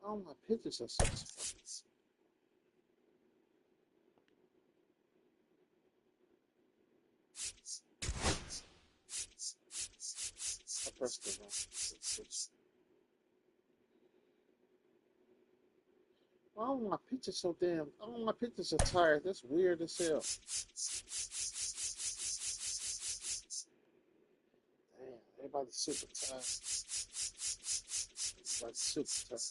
Oh, my pitches are so fast. I pressed the wrong pitch. Oh, my pitches so damn. Oh, my pitches are tired. That's weird as hell. Damn, everybody's super tired. Everybody's super tired.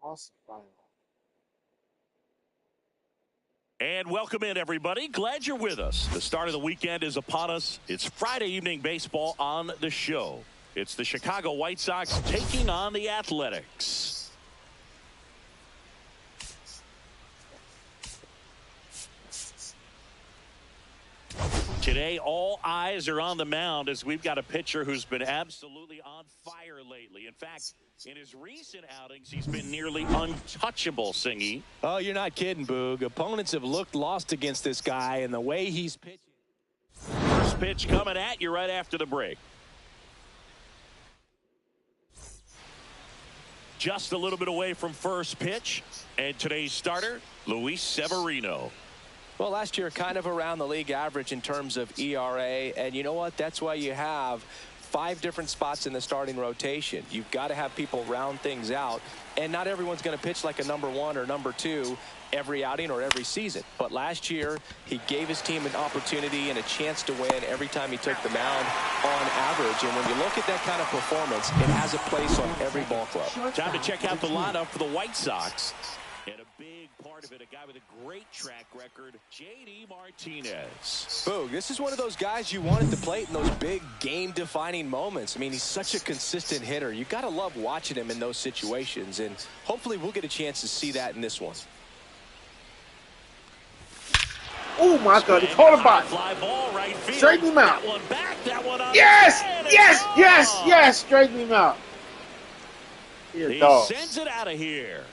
Awesome final. And welcome in, everybody. Glad you're with us. The start of the weekend is upon us. It's Friday evening baseball on the show. It's the Chicago White Sox taking on the Athletics. Today, all eyes are on the mound as we've got a pitcher who's been absolutely on fire lately. In fact, in his recent outings, he's been nearly untouchable, Singy. Oh, you're not kidding, Boog. Opponents have looked lost against this guy, and the way he's pitching. First pitch coming at you right after the break. Just a little bit away from first pitch. And today's starter, Luis Severino. Well, last year, kind of around the league average in terms of ERA. And you know what? That's why you have 5 different spots in the starting rotation. You've got to have people round things out. And not everyone's going to pitch like a number 1 or number 2 every outing or every season. But last year, he gave his team an opportunity and a chance to win every time he took the mound on average. And when you look at that kind of performance, it has a place on every ball club. Time to check out the lineup for the White Sox. And a big part of it, a guy with a great track record, J.D. Martinez. Boog, this is one of those guys you want at the plate in those big game-defining moments. I mean, he's such a consistent hitter. You got to love watching him in those situations, and hopefully we'll get a chance to see that in this one. Oh, my God. He caught a body. Fly ball right field. Straighten him out. That one back, that one up. Yes! Yes! Yes! Yes! Straighten him out. He sends it out of here.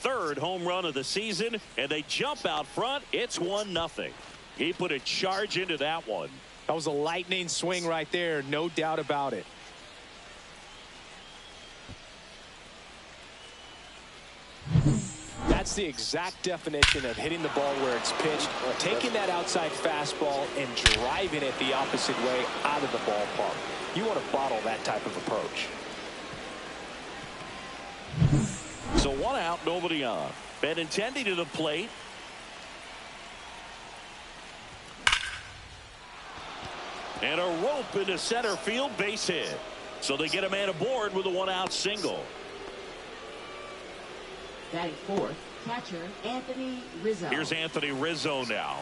Third home run of the season, and they jump out front. It's 1-0. He put a charge into that one. That was a lightning swing right there, no doubt about it. That's the exact definition of hitting the ball where it's pitched, taking that outside fastball and driving it the opposite way out of the ballpark. You want to bottle that type of approach. So 1 out, nobody on. Benintendi to the plate. And a rope into center field, base hit. So they get a man aboard with a 1-out single. Batting fourth, catcher Anthony Rizzo. Here's Anthony Rizzo now.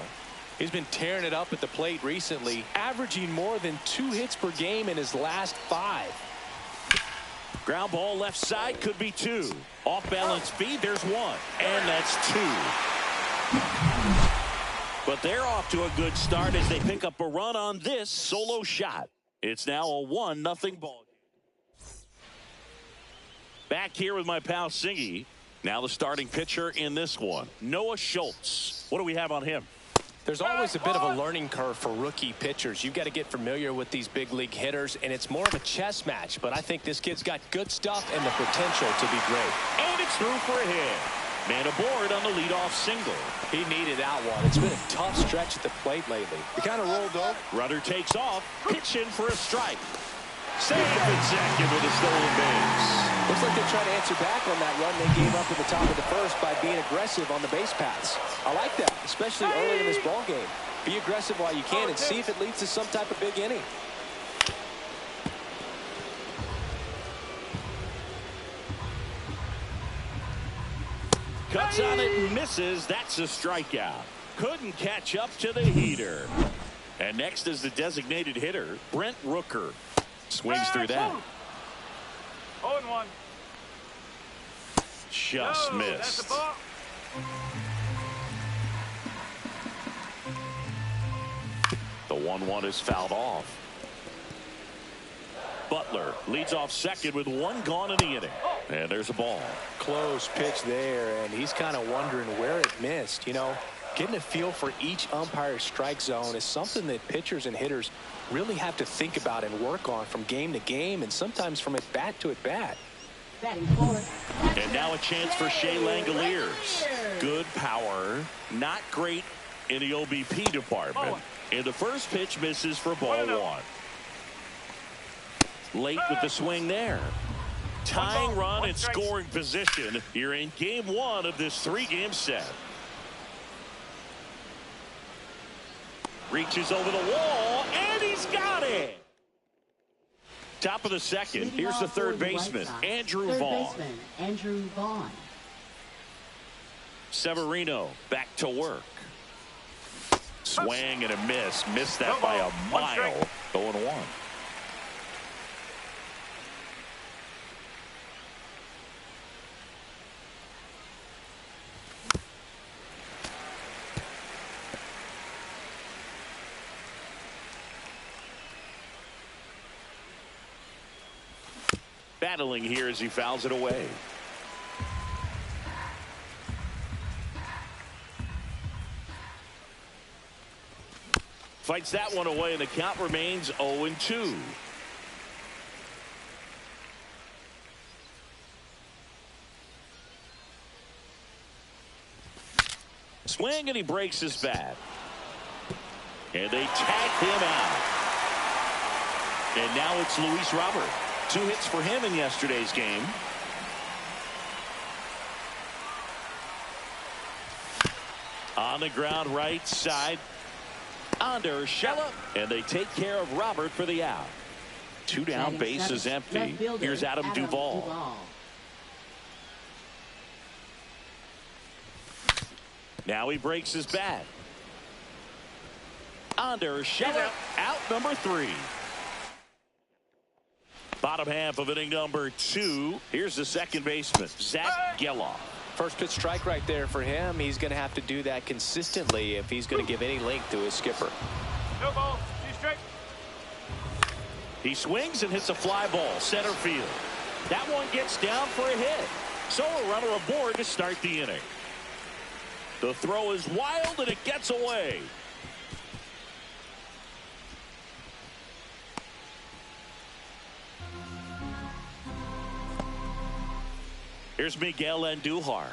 He's been tearing it up at the plate recently, averaging more than 2 hits per game in his last 5. Ground ball left side, could be 2. Off balance feed, there's 1. And that's 2. But they're off to a good start as they pick up a run on this solo shot. It's now a 1-0 ball game. Back here with my pal Singy. Now the starting pitcher in this one, Noah Schultz. What do we have on him? There's always a bit of a learning curve for rookie pitchers. You've got to get familiar with these big league hitters, and it's more of a chess match. But I think this kid's got good stuff and the potential to be great. And it's through for a hit. Man aboard on the leadoff single. He needed that one. It's been a tough stretch at the plate lately. He kind of rolled off. Runner takes off, pitch in for a strike. Safe at second with a stolen base. Looks like they're trying to answer back on that run they gave up at the top of the first by being aggressive on the base paths. I like that, especially early in this ball game. Be aggressive while you can and see if it leads to some type of big inning. Cuts on it and misses. That's a strikeout. Couldn't catch up to the heater. And next is the designated hitter, Brent Rooker. Swings through that. 0-1. Just missed. That's the ball. The 1-1 is fouled off. Butler leads off second with one gone in the inning. And there's a ball. Close pitch there, and he's kind of wondering where it missed. You know, getting a feel for each umpire's strike zone is something that pitchers and hitters really have to think about and work on from game to game and sometimes from at bat to at bat. And now a chance for Shea Langoliers. Good power, not great in the OBP department. And the first pitch misses for ball one. Late with the swing there. Tying run and scoring position here in game one of this three-game set. Reaches over the wall, and he's got it. Top of the second. Here's the third baseman, Andrew Vaughn. Severino back to work. Swing and a miss. Missed that by a mile. 0-1. Battling here as he fouls it away. Fights that one away, and the count remains 0-2. Swing, and he breaks his bat. And they tag him out. And now it's Luis Robert. 2 hits for him in yesterday's game. On the ground right side. Under Urshela, and they take care of Robert for the out. 2 down, base is empty. Here's Adam Duvall. Now he breaks his bat. Under Urshela, out number 3. Bottom half of inning number 2. Here's the second baseman, Zach Geloff. First pitch strike right there for him. He's going to have to do that consistently if he's going to give any length to his skipper. No ball. He's straight. He swings and hits a fly ball center field. That one gets down for a hit. So a runner aboard to start the inning. The throw is wild and it gets away. Here's Miguel Andujar.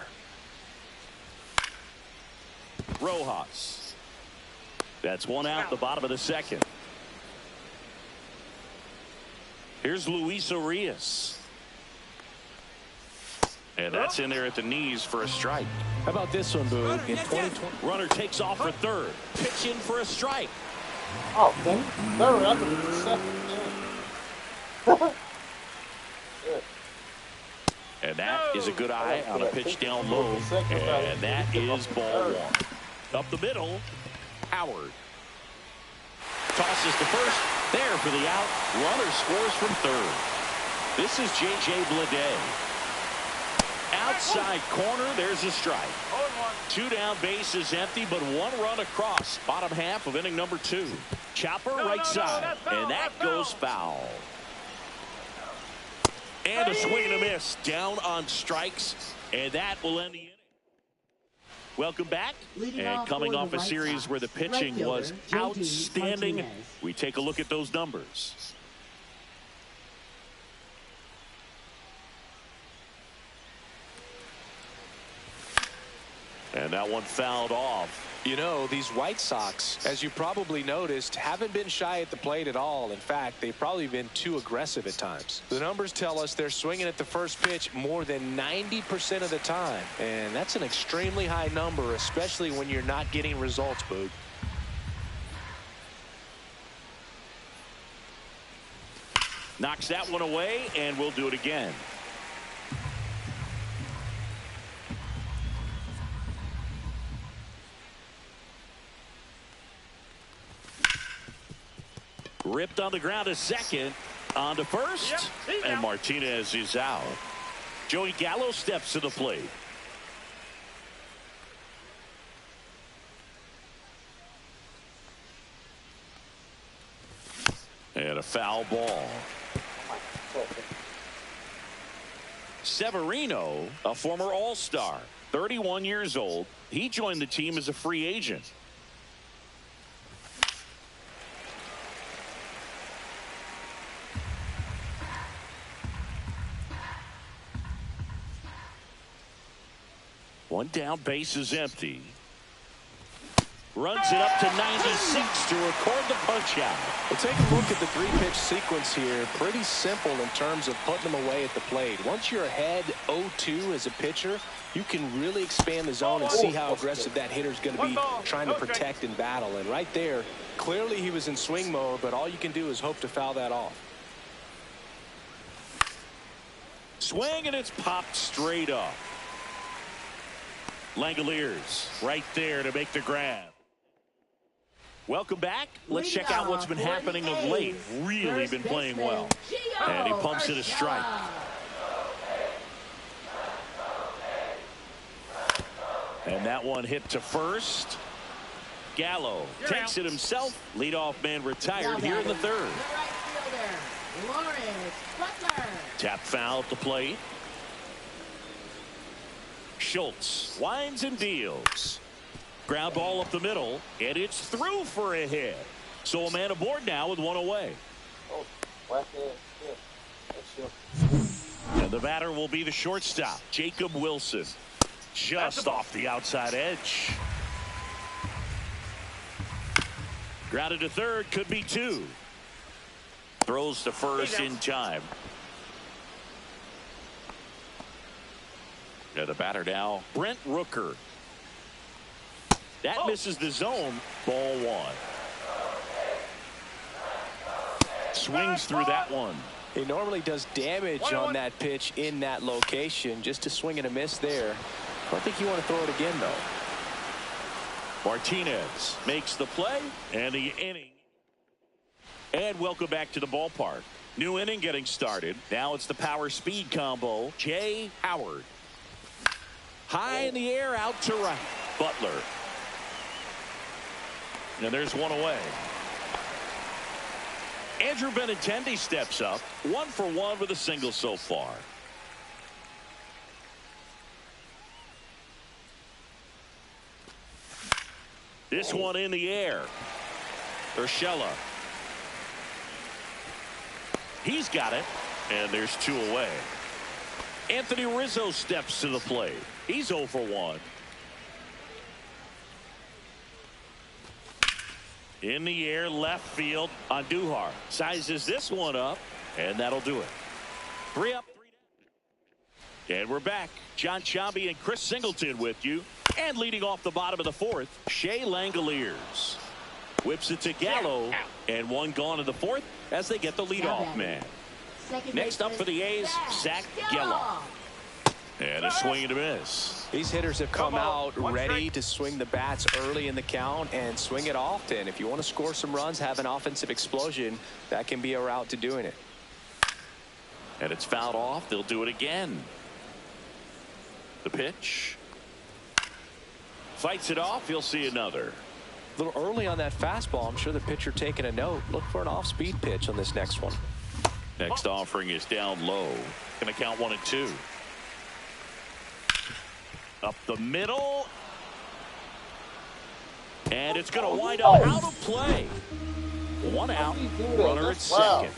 Rojas. That's one out, the bottom of the second. Here's Luis Arias. And that's in there at the knees for a strike. How about this one, Boog? In 2020, runner takes off for third. Pitch in for a strike. Oh, okay. Third, I could be second. And that is a good eye on a pitch down low. And that is ball one. Up the middle, Howard. Tosses to first. There for the out. Runner scores from third. This is J.J. Bleday. Outside corner, there's a strike. 2 down, base is empty, but 1 run across. Bottom half of inning number 2. Chopper right side. And that goes foul. And a swing and a miss down on strikes, and that will end the inning. Welcome back. Leading And off coming for off the a White series Sox, where the pitching right was fielder, J.D. outstanding, Martinez. we take a look at those numbers. And that one fouled off. You know, these White Sox, as you probably noticed, haven't been shy at the plate at all. In fact, they've probably been too aggressive at times. The numbers tell us they're swinging at the first pitch more than 90% of the time. And that's an extremely high number, especially when you're not getting results, Boog. Knocks that one away, and we'll do it again. Ripped on the ground to second. On to first. Yep, And out. Martinez is out. Joey Gallo steps to the plate. And a foul ball. Severino, a former All-Star, 31 years old. He joined the team as a free agent. One down, base is empty. Runs it up to 96 to record the punch out. Well, take a look at the three-pitch sequence here. Pretty simple in terms of putting them away at the plate. Once you're ahead 0-2 as a pitcher, you can really expand the zone and see how aggressive that hitter's going to be trying to protect and battle. And right there, clearly he was in swing mode, but all you can do is hope to foul that off. Swing, and it's popped straight up. Langoliers right there to make the grab. Welcome back. Let's check out what's been happening of late. Really been playing well. And he pumps it a strike. And that one hit to first. Gallo takes it himself. Leadoff man retired here in the third. Tap foul at the plate. Schultz winds and deals. Ground ball up the middle, and it's through for a hit. So a man aboard now with one away. And the batter will be the shortstop, Jacob Wilson. Just off the outside edge. Grounded to third, could be two. Throws to first in time. And the batter now, Brent Rooker. That misses the zone. Ball one. Swings through that one. He normally does damage on that pitch in that location. Just a swing and a miss there. I don't think you want to throw it again, though. Martinez makes the play and the inning. And welcome back to the ballpark. New inning getting started. Now it's the power speed combo. Jay Howard. High in the air, out to right. Butler. And there's one away. Andrew Benintendi steps up. 1 for 1 with a single so far. This one in the air. Urshela. He's got it. And there's 2 away. Anthony Rizzo steps to the plate. He's 0 for 1. In the air, left field. Andujar sizes this one up, and that'll do it. 3 up, 3 down. And we're back. John Sciambi and Chris Singleton with you. And leading off the bottom of the 4th, Shea Langoliers. Whips it to Gallo, and one gone in the 4th as they get the leadoff man. Next up for the A's, Zach Geloff. And a swing and a miss. These hitters have come out ready to swing the bats early in the count and swing it often. If you want to score some runs, have an offensive explosion, that can be a route to doing it. And it's fouled off. They'll do it again. The pitch. Fights it off. You'll see another. A little early on that fastball. I'm sure the pitcher taking a note. Look for an off-speed pitch on this next one. Next offering is down low. Going to count 1 and 2. Up the middle. And it's going to wind up out of play. One out, runner at second.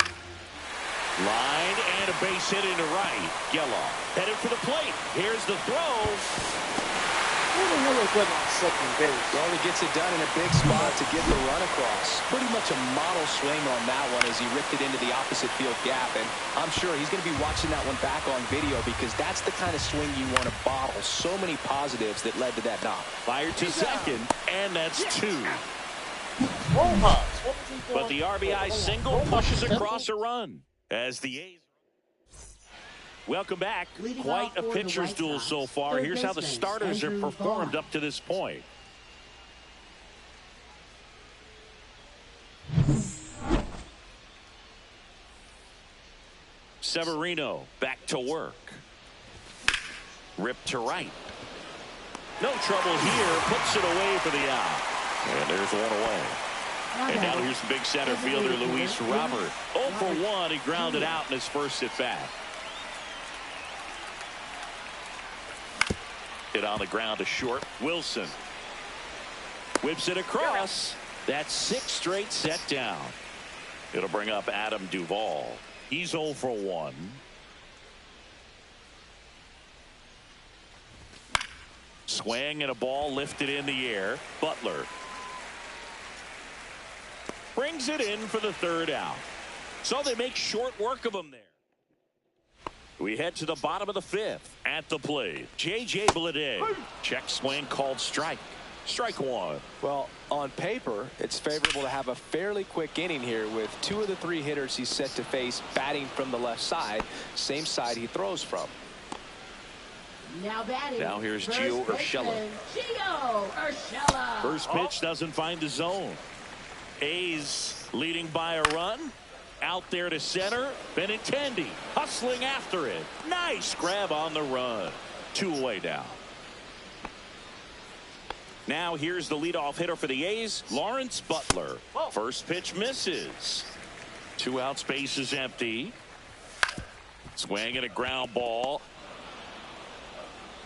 Line and a base hit into right. Geloff headed for the plate. Here's the throw. Who the hell is that on second base? Well, he gets it done in a big spot to get the run across. Pretty much a model swing on that one as he ripped it into the opposite field gap. And I'm sure he's going to be watching that one back on video because that's the kind of swing you want to bottle. So many positives that led to that knock. Fired to second, and that's two. But the RBI single pushes across a run as the A's. Welcome back. Quite a pitcher's duel so far. Here's how the starters have performed up to this point. Severino back to work. Ripped to right. No trouble here. Puts it away for the out. And there's one away. And now here's big center fielder Luis Robert. 0 for 1. He grounded out in his first at bat. Hit on the ground to short. Wilson whips it across. That's 6 straight set down. It'll bring up Adam Duvall. He's 0 for 1. Swing and a ball lifted in the air. Butler brings it in for the third out. So they make short work of him there. We head to the bottom of the 5th. At the plate, J.J. Bleday. Check swing called strike. Strike one. Well, on paper, it's favorable to have a fairly quick inning here with 2 of the 3 hitters he's set to face batting from the left side, same side he throws from. Now batting. Now here's Gio Urshela. Gio Urshela. First pitch doesn't find the zone. A's leading by a run. Out there to center. Benintendi hustling after it. Nice grab on the run. 2 away now. Now here's the leadoff hitter for the A's, Lawrence Butler. First pitch misses. 2 outs, base is empty. Swing and a ground ball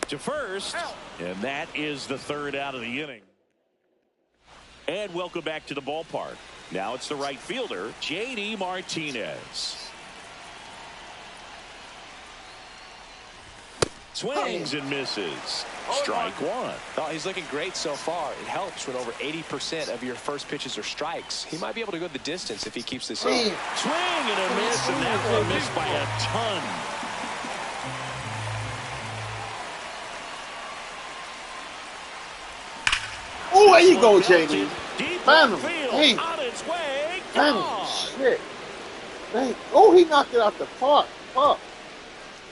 to first. And that is the 3rd out of the inning. And welcome back to the ballpark. Now it's the right fielder, J.D. Martinez. Swings and misses. Strike one. Oh, he's looking great so far. It helps when over 80% of your first pitches are strikes. He might be able to go the distance if he keeps this up. Swing and a miss, and that one missed by a ton. Oh, there you go, J.D. Bam! Hey. On its way. Damn, shit. Dang. Oh, he knocked it out the park. Fuck.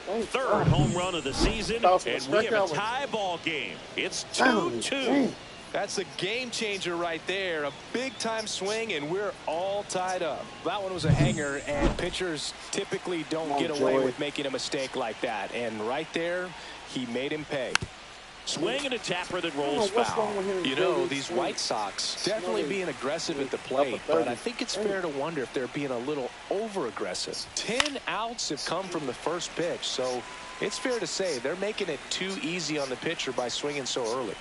Thank 3rd God. home run of the season, and we have a tie ball game. It's 2-2. That's a game changer right there. A big-time swing, and we're all tied up. That one was a hanger, and pitchers typically don't get away with making a mistake like that. And right there, he made him pay. Swing and a tapper that rolls foul. You know, these White Sox definitely being aggressive at the plate, but I think it's fair to wonder if they're being a little over-aggressive. 10 outs have come from the first pitch, so it's fair to say they're making it too easy on the pitcher by swinging so early.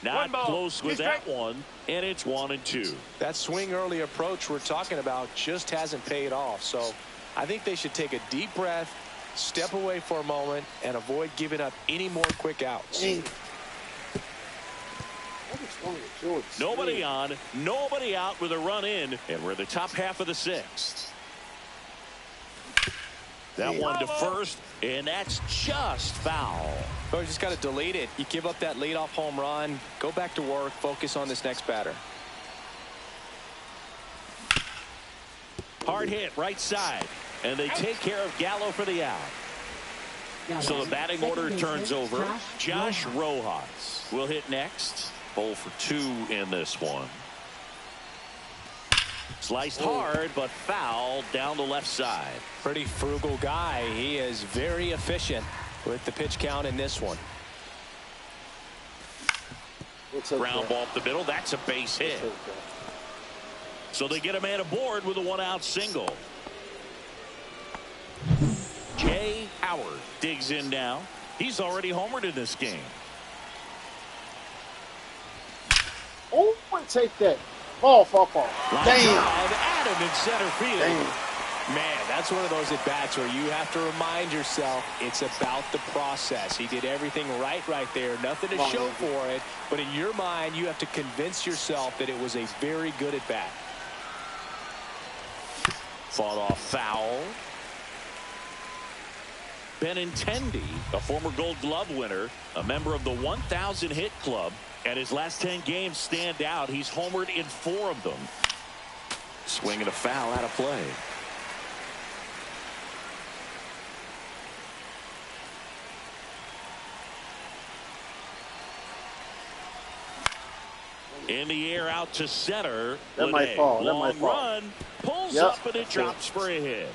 Not close with that one, and it's 1-2. That swing early approach we're talking about just hasn't paid off, so I think they should take a deep breath, step away for a moment, and avoid giving up any more quick outs. Nobody on, nobody out with a run in, and we're the top half of the 6th. That one to first, and that's just foul. Oh, you just got to delete it. You give up that leadoff home run, go back to work, focus on this next batter. Hard hit, right side. And they take care of Gallo for the out. So the batting order turns over. Josh Rojas will hit next. 0 for 2 in this one. Sliced hard, but fouled down the left side. Pretty frugal guy. He is very efficient with the pitch count in this one. Ground ball up the middle. That's a base hit. So they get a man aboard with a 1-out single. Jay Howard digs in now. He's already homered in this game. Oh, and take that. Ball, fall. Line Damn. drive, Adam in center field. Damn. Man, that's one of those at-bats where you have to remind yourself it's about the process. He did everything right there. Nothing to show for it. But in your mind, you have to convince yourself that it was a very good at-bat. Fought off foul. Benintendi, a former Gold Glove winner, a member of the 1,000 hit club, and his last 10 games stand out. He's homered in 4 of them. Swinging a foul out of play. In the air out to center. That might fall. That Long might fall. run. Pulls up and it drops for a hit.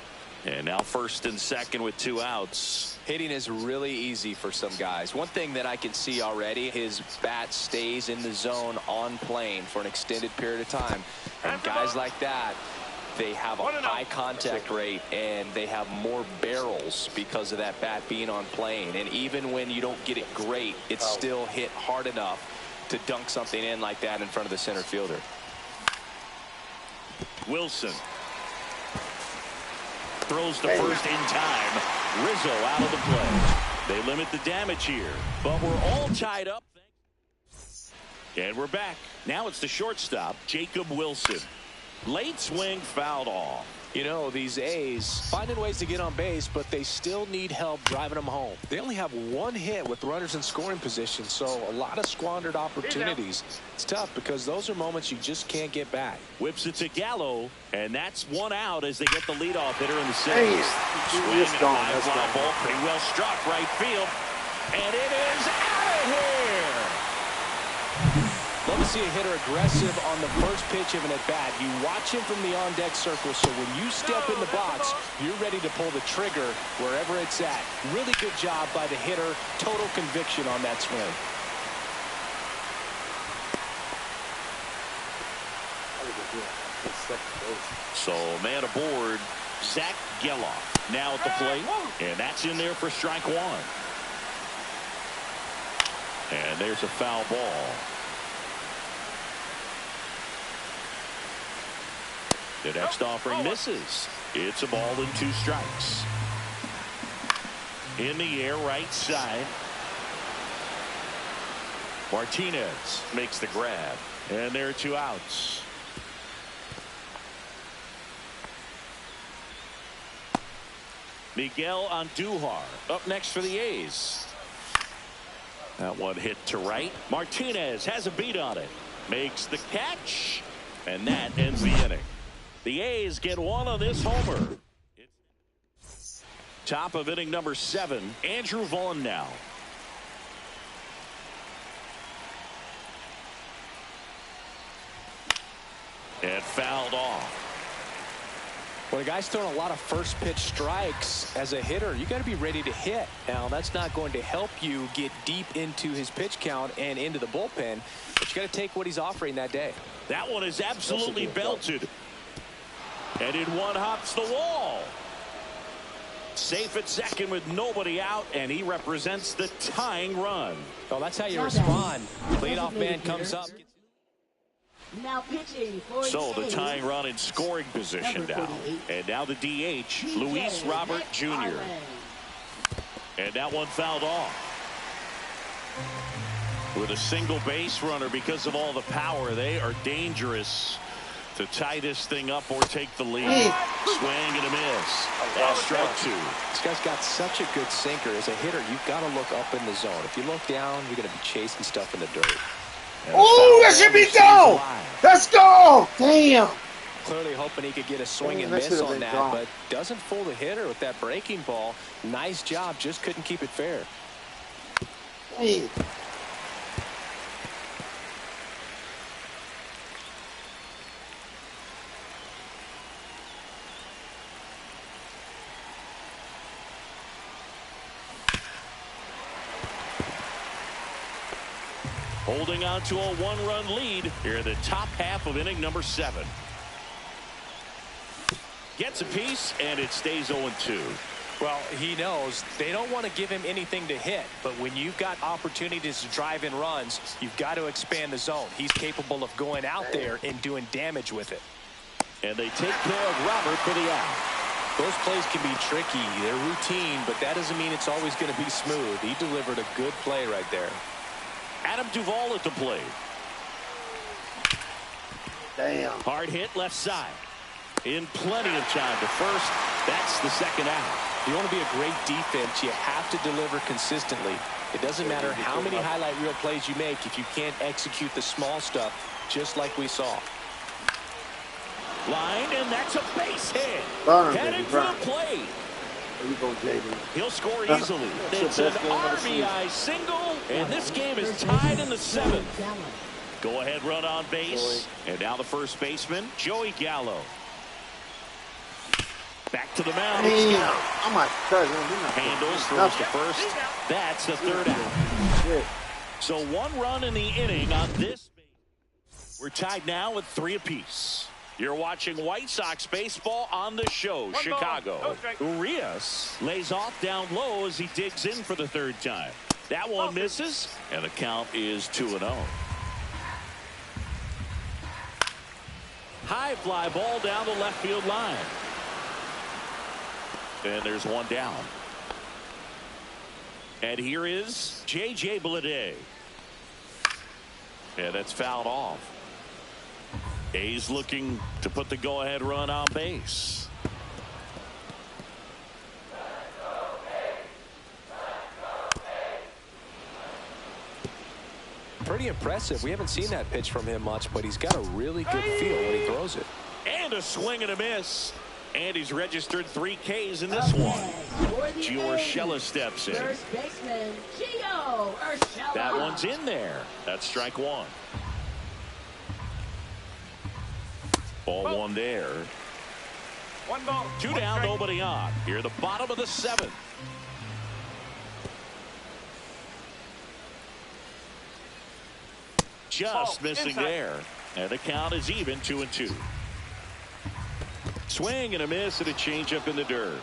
And now first and second with 2 outs. Hitting is really easy for some guys. One thing that I can see already, his bat stays in the zone on plane for an extended period of time. And guys like that, they have a high contact rate and they have more barrels because of that bat being on plane. And even when you don't get it great, it's still hit hard enough to dunk something in like that in front of the center fielder. Wilson throws to first in time. Rizzo out of the play. They limit the damage here, but we're all tied up. And we're back. Now it's the shortstop, Jacob Wilson. Late swing fouled off. You know, these A's finding ways to get on base, but they still need help driving them home. They only have 1 hit with runners in scoring position, so a lot of squandered opportunities. It's tough because those are moments you just can't get back. Whips it to Gallo, and that's 1 out as they get the leadoff hitter in the 6th. Swing and a high fly ball, pretty well struck right field, and it is out of here. Love to see a hitter aggressive on the first pitch of an at-bat. You watch him from the on-deck circle, so when you step in the box, you're ready to pull the trigger wherever it's at. Really good job by the hitter. Total conviction on that swing. So man aboard, Zach Geloff now at the plate, and that's in there for strike 1. And there's a foul ball. The next offering misses. It's a ball and 2 strikes. In the air, right side. Martinez makes the grab. And there are 2 outs. Miguel Andujar up next for the A's. That one hit to right. Martinez has a beat on it. Makes the catch. And that ends the inning. The A's get 1 on this homer. Top of inning number 7. Andrew Vaughn now. And fouled off. When a guy's throwing a lot of first pitch strikes as a hitter, you got to be ready to hit. Now, that's not going to help you get deep into his pitch count and into the bullpen, but you got to take what he's offering that day. That one is absolutely belted. And in one hops the wall. Safe at second with nobody out, and he represents the tying run. Well, that's how you respond. Leadoff man comes up. Now pitching for So the tying run in scoring position now. And now the DH, Luis Robert Jr. And that one fouled off. With a single base runner because of all the power, they are dangerous to tie this thing up or take the lead. Swing and a miss. That's strike 2. This guy's got such a good sinker. As a hitter, you've got to look up in the zone. If you look down, you're going to be chasing stuff in the dirt. Oh, that should be go! Let's go! Damn! Clearly hoping he could get a swing and miss on that, but doesn't fool the hitter with that breaking ball. Nice job, just couldn't keep it fair. Hey. Holding on to a 1-run lead here in the top half of inning number 7. Gets a piece, and it stays 0-2. Well, he knows they don't want to give him anything to hit, but when you've got opportunities to drive in runs, you've got to expand the zone. He's capable of going out there and doing damage with it. And they take care of Robert for the out. Those plays can be tricky. They're routine, but that doesn't mean it's always going to be smooth. He delivered a good play right there. Adam Duvall at the plate. Damn. Hard hit left side. In plenty of time to first. That's the second out. If you want to be a great defense, you have to deliver consistently. It doesn't matter how many highlight reel plays you make if you can't execute the small stuff, just like we saw. Line, and that's a base hit. Headed for the plate. There you go, JD. He'll score easily. It's an RBI single, and this game is tied in the 7th. Go ahead run on base. And now the first baseman, Joey Gallo. Back to the mound. Oh my cousin. Handles, throws to first. That's the third out. Shit. So 1 run in the inning on this. We're tied now with 3 apiece. You're watching White Sox baseball on the show. Chicago. Urias lays off down low as he digs in for the 3rd time. That one misses, and the count is 2-0. High fly ball down the left field line. And there's 1 down. And here is J.J. Bleday. And that's fouled off. A's looking to put the go-ahead run on base. Pretty impressive. We haven't seen that pitch from him much, but he's got a really good feel when he throws it. And a swing and a miss. And he's registered 3 Ks in this one. Gio Urshela steps in. First baseman, Gio Urshela. That one's in there. That's strike 1. Ball 1 there. 1 ball. 2 down, nobody on. Here, the bottom of the 7th. Just missing there. And the count is even 2-2. Swing and a miss and a changeup in the dirt.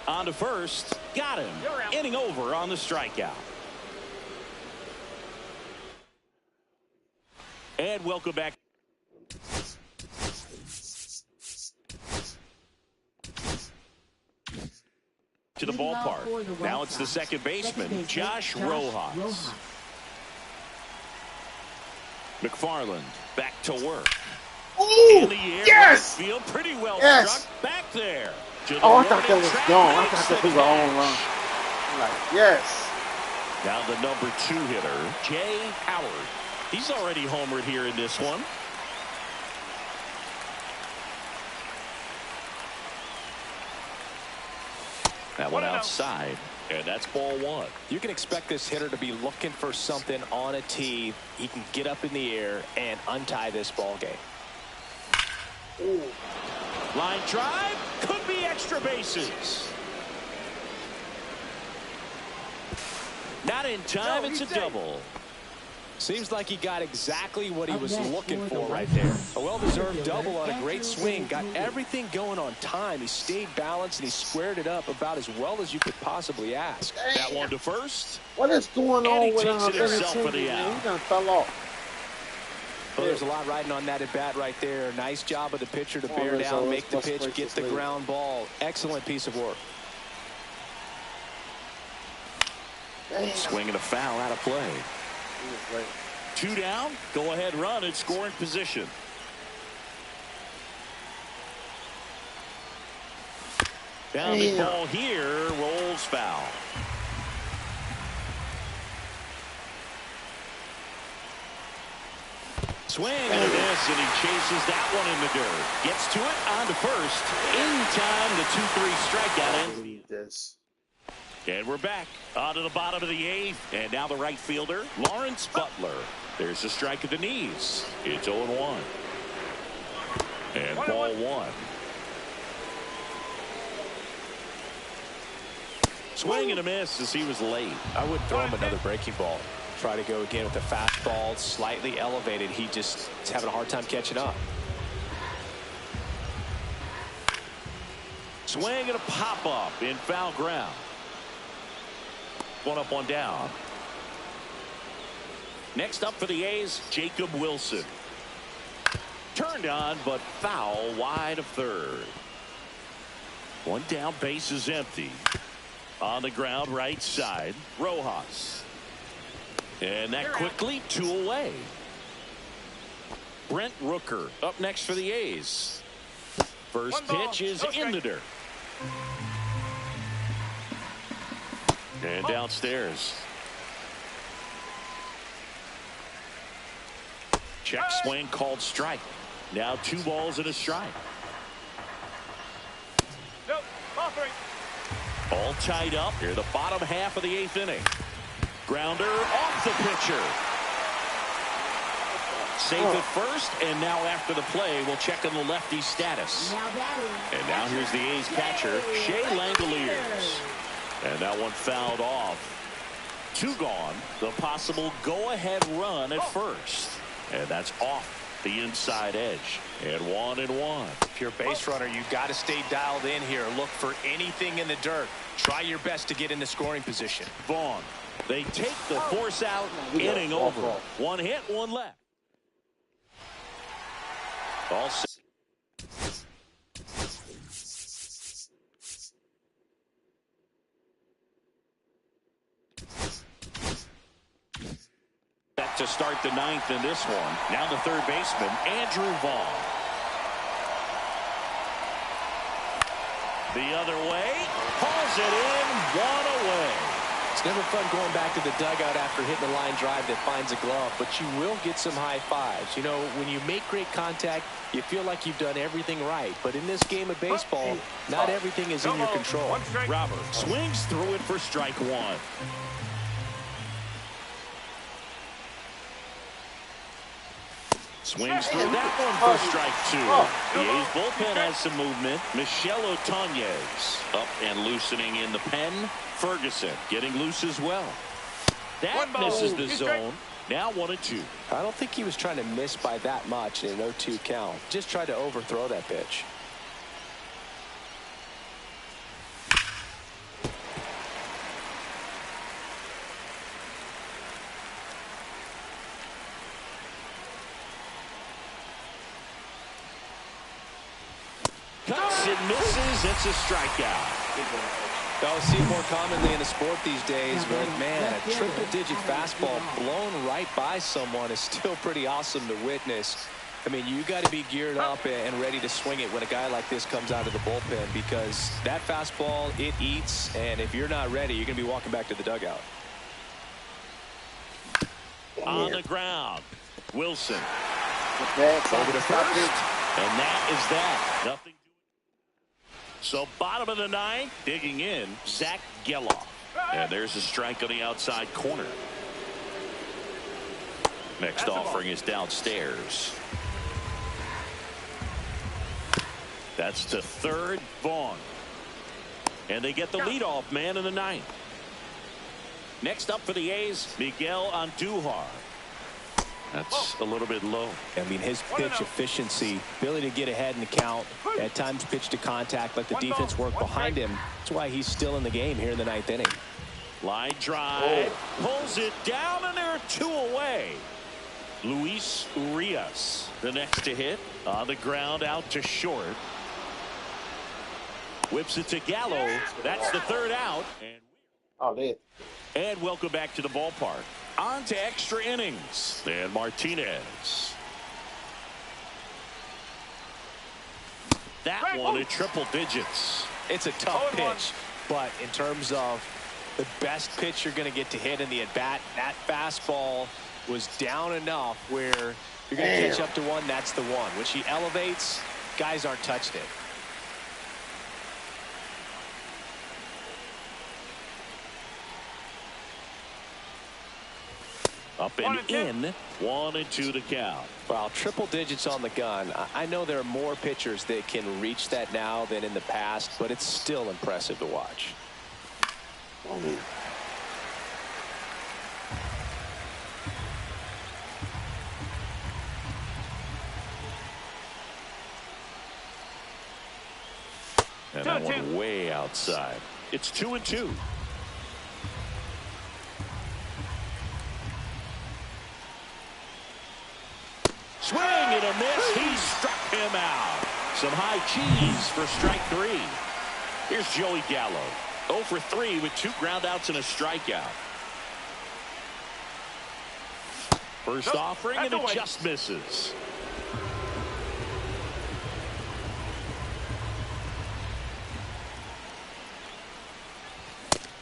On to first. Got him. Inning over on the strikeout. And welcome back. To the ballpark. Now it's the second baseman, Josh Rojas. McFarland back to work. Ooh, In the air, yes! Feel pretty well Yes! struck back there. Oh, I thought that was gone. I thought that was a home run. I'm like, yes. Now the number 2 hitter, Jay Howard. He's already homered here in this one. That one outside, and that's ball 1. You can expect this hitter to be looking for something on a tee. He can get up in the air and untie this ball game. Ooh. Line drive, could be extra bases. Not in time, it's a double. Seems like he got exactly what he was looking for right there. A well-deserved double on a great swing. Got everything going on time. He stayed balanced and he squared it up about as well as you could possibly ask. That one to first. What is going And on he with takes it himself for the He out. done fell off. Well, there's a lot riding on that at bat right there. Nice job of the pitcher to bear down, make the pitch, get the ground ball. Excellent piece of work. Swing and a foul out of play. 2 down, go ahead run in scoring position. Down the ball here, rolls foul. Swing and a miss, and he chases that one in the dirt. Gets to it, on to first. In time, the 2-3 strikeout ends. This. And we're back on to the bottom of the 8th. And now the right fielder, Lawrence Butler. There's a strike at the knees. It's 0-1. And ball 1. Swing and a miss as he was late. I would throw him another breaking ball. Try to go again with the fastball, slightly elevated. He just is having a hard time catching up. Swing and a pop-up in foul ground. One up, one down. Next up for the A's, Jacob Wilson. Turned on, but foul wide of third. One down, base is empty. On the ground, right side, Rojas. And that quickly, 2 away. Brent Rooker up next for the A's. First pitch is in the dirt. And downstairs. Check swing called strike. Now 2 balls and a strike. Nope, ball 3. All tied up here, the bottom half of the 8th inning. Grounder off the pitcher. Safe at first, and now after the play, we'll check on the lefty's status. And now here's the A's catcher, Shea Langoliers. And that one fouled off. 2 gone. The possible go-ahead run at first. And that's off the inside edge. And 1-1. If you're a base runner, you've got to stay dialed in here. Look for anything in the dirt. Try your best to get into scoring position. Vaughn. They take the force out. Inning over. 1 hit, 1 left. All set. Set to start the 9th in this one. Now the third baseman, Andrew Vaughn. The other way, pulls it in, 1 away. It's never fun going back to the dugout after hitting a line drive that finds a glove, but you will get some high fives. You know, when you make great contact, you feel like you've done everything right. But in this game of baseball, not everything is in your control. Robert swings through it for strike 1. Swings through that one for strike 2. The A's bullpen has some movement. Michel Otañez up and loosening in the pen. Ferguson getting loose as well. That misses the zone. Now 1-2. I don't think he was trying to miss by that much in an 0-2 count. Just tried to overthrow that pitch. Cuts and misses. It's a strikeout. I'll see it more commonly in the sport these days, but man, a triple-digit fastball blown right by someone is still pretty awesome to witness. I mean, you got to be geared up and ready to swing it when a guy like this comes out of the bullpen, because that fastball, it eats, and if you're not ready, you're going to be walking back to the dugout. On the ground, Wilson. Over to first, and that is that. Nothing. So bottom of the 9th, digging in, Zach Geloff. And there's a strike on the outside corner. Next offering is downstairs. That's to third, Vaughn. And they get the leadoff man in the 9th. Next up for the A's, Miguel Andujar. That's a little bit low. I mean, his pitch efficiency, ability to get ahead in the count, at times pitch to contact, let the defense work behind him. That's why he's still in the game here in the 9th inning. Line drive, pulls it down, and there are 2 away. Luis Urias, the next to hit, on the ground out to short. Whips it to Gallo. That's the 3rd out. And welcome back to the ballpark. On to extra innings. And Martinez. That one at triple digits. It's a tough pitch, but in terms of the best pitch you're going to get to hit in the at-bat, that fastball was down enough where you're going to catch up to one. That's the one. Which he elevates, guys aren't touching it. Up and in, 1-2 to count. Well, triple digits on the gun. I know there are more pitchers that can reach that now than in the past, but it's still impressive to watch. And that one way outside. It's 2-2. Swing and a miss. He struck him out. Some high cheese for strike 3. Here's Joey Gallo. 0 for 3 with 2 groundouts and a strikeout. First offering and it just misses.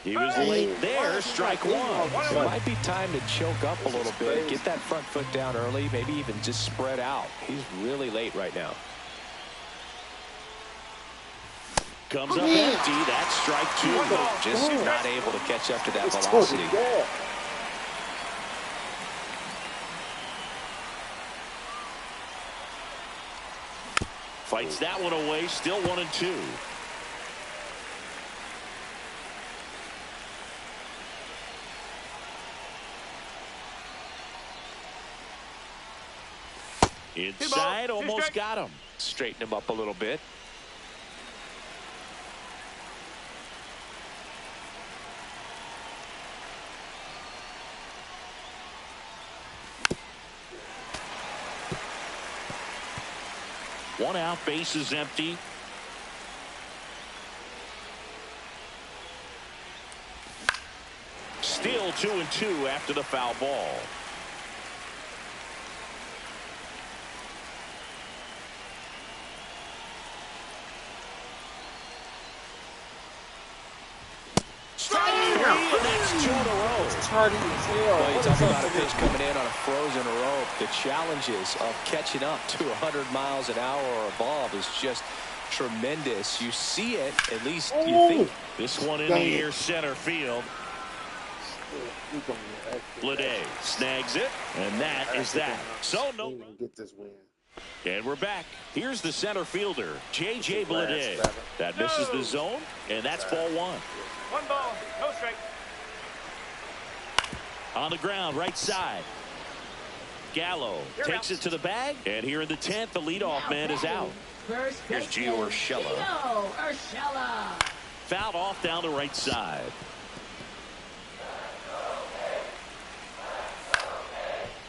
He was late there, strike 1. It might be time to choke up a little bit, get that front foot down early, maybe even just spread out. He's really late right now. Comes up empty, that's strike 2. Just not able to catch up to that velocity. Fights that one away, still 1-2. Inside, almost got him. Straighten him up a little bit. One out, base is empty. Still 2-2 after the foul ball. Well, you talk about a pitch coming in on a frozen rope. The challenges of catching up to 100 miles an hour or above is just tremendous. You see it, at least you think. This one in the air center field. Blade snags it, and that is that. So no. Get this win. And we're back. Here's the center fielder, J.J. Blade. That misses the zone, and that's ball 1. 1 ball, no strike. On the ground, right side. Gallo takes it to the bag, and here in the 10th, the leadoff man is out. Here's Gio Urshela. Fouled off down the right side.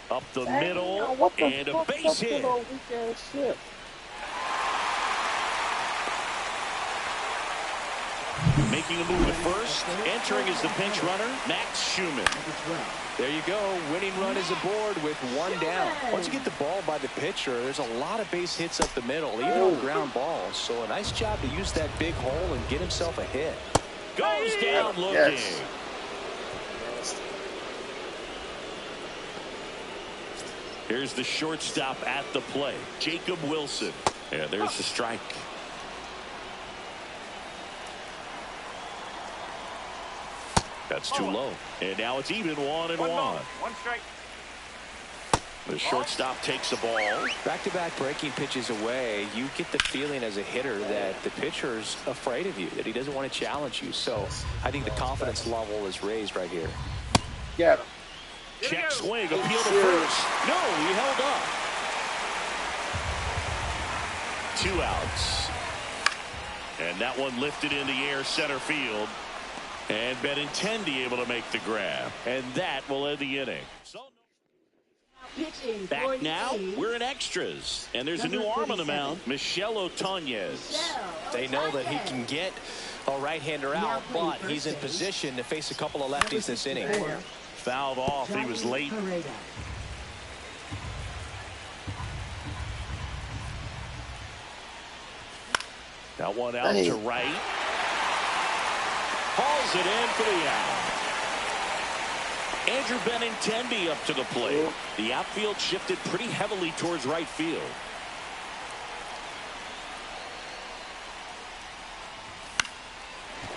Up the middle, and a base hit. Making a move at first, entering as the pinch runner, Max Schumann. There you go. Winning run is aboard with 1 down. Once you get the ball by the pitcher, there's a lot of base hits up the middle, even on ground balls. So a nice job to use that big hole and get himself a hit. Goes down looking. Here's the shortstop at the plate, Jacob Wilson. And there's the strike. That's too low. And now it's even 1-1. 1 strike. The shortstop takes the ball. Back-to-back breaking pitches away, you get the feeling as a hitter that the pitcher's afraid of you, that he doesn't want to challenge you. So I think the confidence level is raised right here. Get him. Check swing, appeal to first. No, he held up. 2 outs. And that one lifted in the air center field. And Benintendi able to make the grab. And that will end the inning. Back now, we're in extras. And there's a new arm on the mound, Michel Otonez. They know that he can get a right-hander out, but he's in position to face a couple of lefties this inning. Fouled off. He was late. That one out to right. Hauls it in for the out. Andrew Benintendi up to the plate. The outfield shifted pretty heavily towards right field.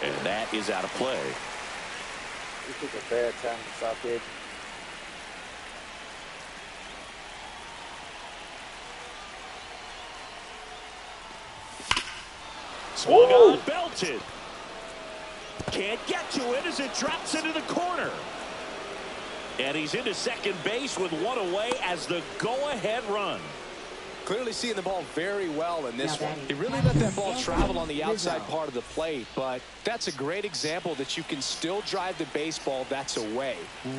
And that is out of play. You took a bad time to stop it. Swung on, belted. Can't get to it as it drops into the corner. And he's into second base with 1 away as the go-ahead run. Clearly seeing the ball very well in this one. He really let that ball travel on the outside part of the plate, but that's a great example that you can still drive the baseball that's away.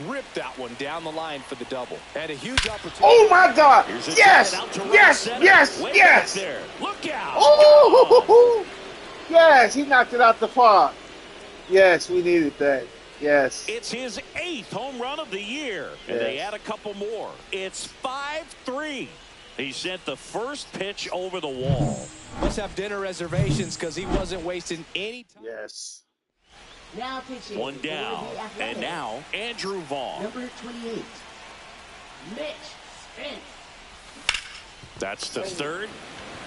Rip that one down the line for the double. And a huge opportunity. Oh, my God. Yes. Yes. Yes. Yes. There. Look out. Oh, yes. He knocked it out the park. Yes, we needed that. Yes. It's his 8th home run of the year, and they add a couple more. It's 5-3. He sent the first pitch over the wall. Must have dinner reservations because he wasn't wasting any time. Yes. Now pitching. One down, and now Andrew Vaughn. Number 28, Mitch Spence. That's the third.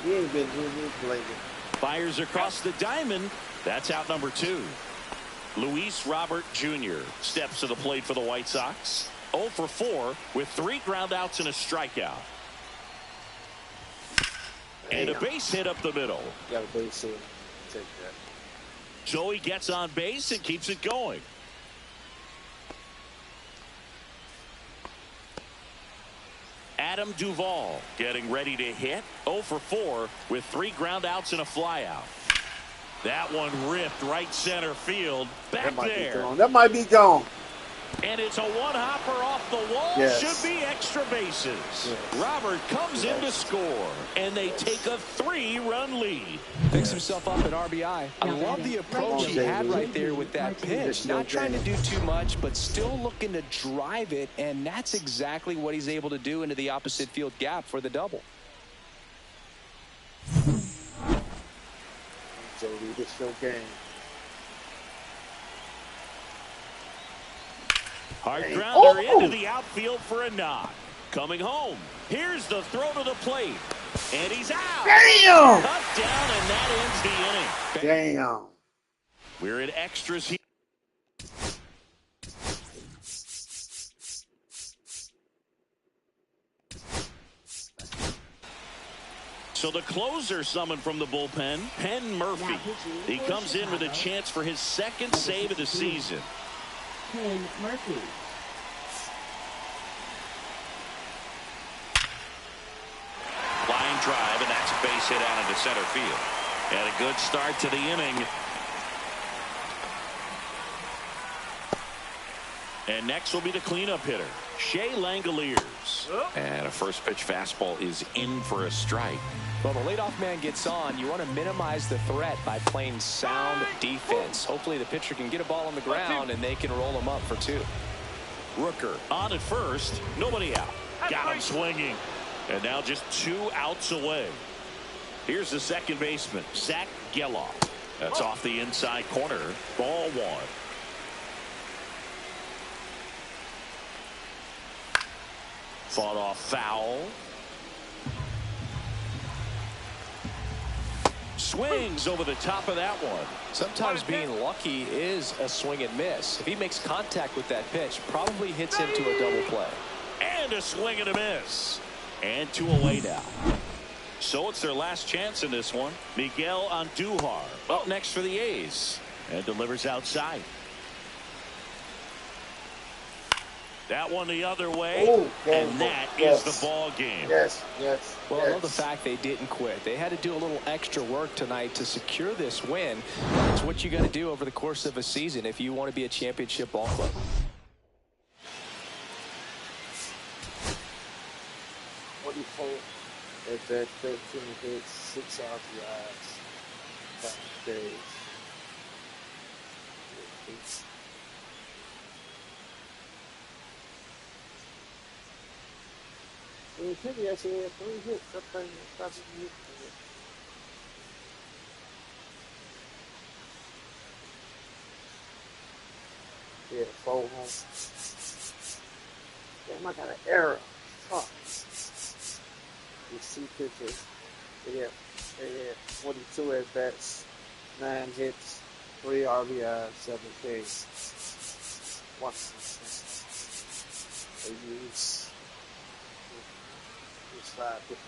He ain't been playing. Fires across the diamond. That's out number 2. Luis Robert Jr. steps to the plate for the White Sox. 0 for 4 with 3 ground outs and a strikeout. And a base hit up the middle. Got a base hit. Take that. So he gets on base and keeps it going. Adam Duvall getting ready to hit. 0 for 4 with 3 ground outs and a flyout. That one ripped right center field. Back there. That might be gone. And it's a one-hopper off the wall. Yes. Should be extra bases. Yes. Robert comes in to score, and they take a 3-run lead. Picks himself up at RBI. I love the approach he had right there with that pitch. Not trying to do too much, but still looking to drive it, and that's exactly what he's able to do into the opposite field gap for the double. Jody, this your game. Hard grounder into the outfield for a knock. Coming home. Here's the throw to the plate. And he's out. Damn! Cut down, and that ends the inning. Damn. We're in extras here. So the closer summoned from the bullpen, Penn Murphy. He comes in with a chance for his 2nd save of the season. Penn Murphy. Line drive, and that's a base hit out into center field. And a good start to the inning. And next will be the cleanup hitter, Shea Langoliers. And a first pitch fastball is in for a strike. Well, the leadoff man gets on. You want to minimize the threat by playing sound defense. Hopefully the pitcher can get a ball on the ground and they can roll him up for 2. Rooker on at first. Nobody out. Got him swinging. And now just 2 outs away. Here's the second baseman, Zach Geloff. That's off the inside corner. Ball 1. Fought off foul. Swings over the top of that one. Sometimes being lucky is a swing and miss. If he makes contact with that pitch, probably hits into a double play. And a swing and a miss. And 2 away now. So it's their last chance in this one. Miguel Andujar up next for the A's. And delivers outside. That one the other way, and that is the ball game. Yes, yes. Well, I love the fact they didn't quit. They had to do a little extra work tonight to secure this win. It's what you got to do over the course of a season if you want to be a championship ball club. At that 13 hits, 6 RBIs, 5 days. Well, Timmy actually had 3 hits. That thing was stopping you. Yeah, 4 home. Damn, I got an error. Fuck. You see pictures. They had 42 at bats, 9 hits, 3 RBIs, 7 Ks. What's they use 5 different.